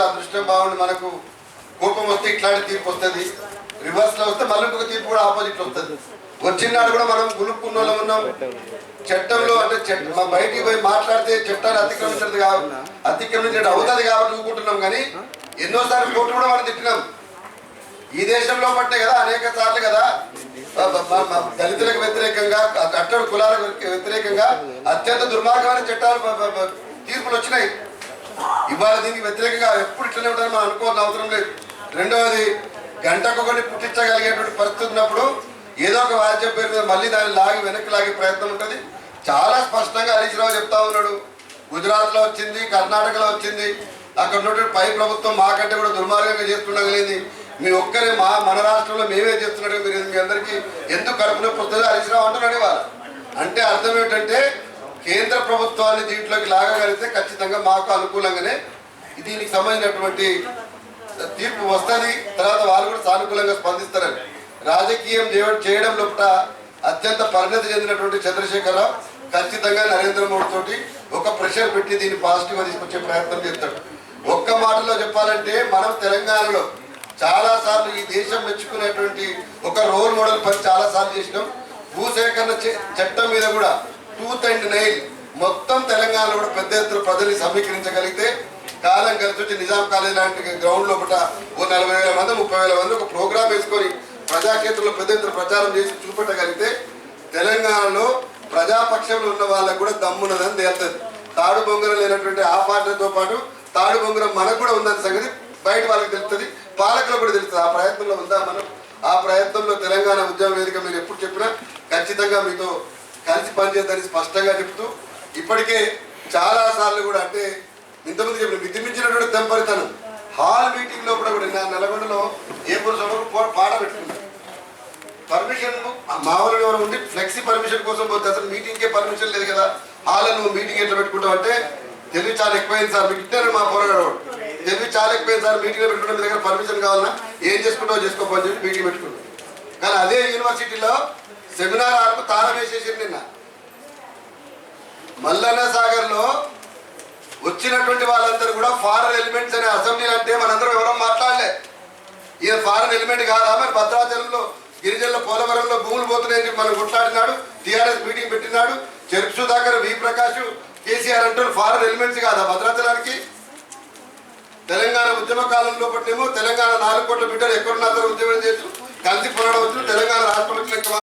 అదృష్టం బాగుండి మనకు కోపం వస్తే ఇట్లాంటి తీర్పు వస్తుంది, రివర్స్ లో వస్తే మళ్ళీ ఇంకొక తీర్పు కూడా ఆపోజిట్ వస్తుంది. వచ్చినాడు కూడా మనం గులుక్కున్న వాళ్ళం ఉన్నాం. చట్టంలో అంటే బయటికి పోయి మాట్లాడితే చట్టాన్ని అతిక్రమించడం అవుతుంది కాబట్టి ఊరుకుంటున్నాం. కానీ ఎన్నోసార్లు కోర్టు కూడా మనం తిట్టినాం. ఈ దేశంలో పట్టే కదా అనేక సార్లు కదా దళితులకు వ్యతిరేకంగా, అట్టడు కులాలకు వ్యతిరేకంగా అత్యంత దుర్మార్గమైన చట్టాలు తీర్పులు వచ్చినాయి. ఇవాళ దీనికి వ్యతిరేకంగా ఎప్పుడు ఇట్లనే ఉంటారని మనం అనుకోవాల్సిన అవసరం లేదు. రెండవది, గంటకొకటి పుట్టించగలిగేటువంటి పరిస్థితి ఉన్నప్పుడు ఏదో ఒక వాద్యం పేరు మీద మళ్ళీ దాన్ని లాగి వెనక్కి లాగే ప్రయత్నం ఉంటుంది. చాలా స్పష్టంగా హరీష్ రావు చెప్తా ఉన్నాడు. గుజరాత్లో వచ్చింది, కర్ణాటకలో వచ్చింది, అక్కడ ఉన్నటువంటి పై ప్రభుత్వం మాకంటే కూడా దుర్మార్గంగా చేస్తుండగలిగింది. మీ ఒక్కరే మన రాష్ట్రంలో మేమే చేస్తున్నట్టు మీరు మీ అందరికీ ఎందుకు కడుపున పుస్తకాలు హరీష్ రావు అంటున్నాడు. ఇవాళ అంటే అర్థం ఏంటంటే కేంద్ర ప్రభుత్వాన్ని దీంట్లోకి లాగగలిగితే ఖచ్చితంగా మాకు అనుకూలంగానే దీనికి సంబంధించినటువంటి తీర్పు వస్తుంది. తర్వాత వాళ్ళు కూడా సానుకూలంగా స్పందిస్తారని. రాజకీయం చేయడం లోపల అత్యంత పరిణతి చెందినటువంటి చంద్రశేఖరరావు ఖచ్చితంగా నరేంద్ర మోడీ తోటి ఒక ప్రెషర్ పెట్టి దీన్ని పాజిటివ్గా తీసుకొచ్చే ప్రయత్నం చేస్తాడు. ఒక్క మాటలో చెప్పాలంటే మనం తెలంగాణలో చాలాసార్లు ఈ దేశం మెచ్చుకునేటువంటి ఒక రోల్ మోడల్ పని చాలాసార్లు చేసినాం. భూసేకరణ చట్టం మీద కూడా టూత్ అండ్ నైల్ మొత్తం తెలంగాణలో కూడా పెద్ద ఎత్తున ప్రజల్ని సమీకరించగలిగితే కాలం కలిసి వచ్చి నిజాం కాలేజ్ లాంటి గ్రౌండ్ లోపల ఓ 40,000 మంది 30,000 మంది ఒక ప్రోగ్రామ్ వేసుకొని ప్రజాక్షేత్రంలో పెద్ద ఎత్తున ప్రచారం చేసి చూపెట్టగలిగితే తెలంగాణలో ప్రజాపక్షంలో ఉన్న వాళ్ళకు కూడా దమ్మున్నదని తేలుతుంది. తాడు బొంగరం లేనటువంటి ఆ పార్టీతో పాటు తాడు బొంగరం మనకు కూడా ఉందని సంగతి బయట వాళ్ళకి తెలుస్తుంది, పాలకులకు కూడా తెలుస్తుంది. ఆ ప్రయత్నంలో ఉందా మనం? ఆ ప్రయత్నంలో తెలంగాణ ఉద్యమ వేదిక మీరు ఎప్పుడు చెప్పినా ఖచ్చితంగా మీతో కలిసి పనిచేద్దని స్పష్టంగా చెప్తూ ఇప్పటికే చాలాసార్లు కూడా అంటే ఇంతమంది చెప్పిన మితిమించినటువంటి తెంపరితనం హాల్ మీటింగ్ లో కూడా నల్గొండలో ఏపూర్ సభకు పాట పెట్టుకున్నారు. పర్మిషన్ మామూలుగా ఎవరు ఉండి ఫ్లెక్సీ పర్మిషన్ కోసం పోతే అసలు మీటింగ్కే పర్మిషన్ లేదు కదా, హాల్ నువ్వు మీటింగ్ ఎట్లా పెట్టుకుంటావు అంటే తెలివి చాలా ఎక్కువైంది సార్, మీకు ఇట్టారు మా పోరాడు తెలివి చాలా ఎక్కువైంది సార్, మీటింగ్లో పెట్టుకుంటే మీ దగ్గర పర్మిషన్ కావాలన్నా ఏం చేసుకుంటావు చేసుకోపని చెప్పి మీటింగ్ పెట్టుకున్నాం. కానీ అదే యూనివర్సిటీలో సెమినార్ ఆర్కు తాళం వేసేసారు. నిన్న మల్లన్న సాగర్ లో వచ్చినటువంటి వాళ్ళందరూ కూడా ఫారెన్ ఎలిమెంట్స్ అనే అసెంబ్లీ అంటే మనందరం ఎవరో మాట్లాడలే. ఈయన ఫారెన్ ఎలిమెంట్ కాదా? మరి భద్రాచలంలో గిరిజనుల పోలవరంలో భూములు పోతున్నాయని చెప్పి మనం కొట్లాడినాడు, టీఆర్ఎస్ మీటింగ్ పెట్టినాడు. చెరుకు సుధాకర్, వి ప్రకాష్, కేసీఆర్ అంటూ ఫారెన్ ఎలిమెంట్స్ కాదా భద్రాచలానికి? తెలంగాణ ఉద్యమ కాలంలో పట్టేమో తెలంగాణ 4 కోట్ల బిడ్డలు ఎక్కడున్నా ఉద్యమం చేస్తూ కలిసి పోరాడవచ్చు. తెలంగాణ రాష్ట్రం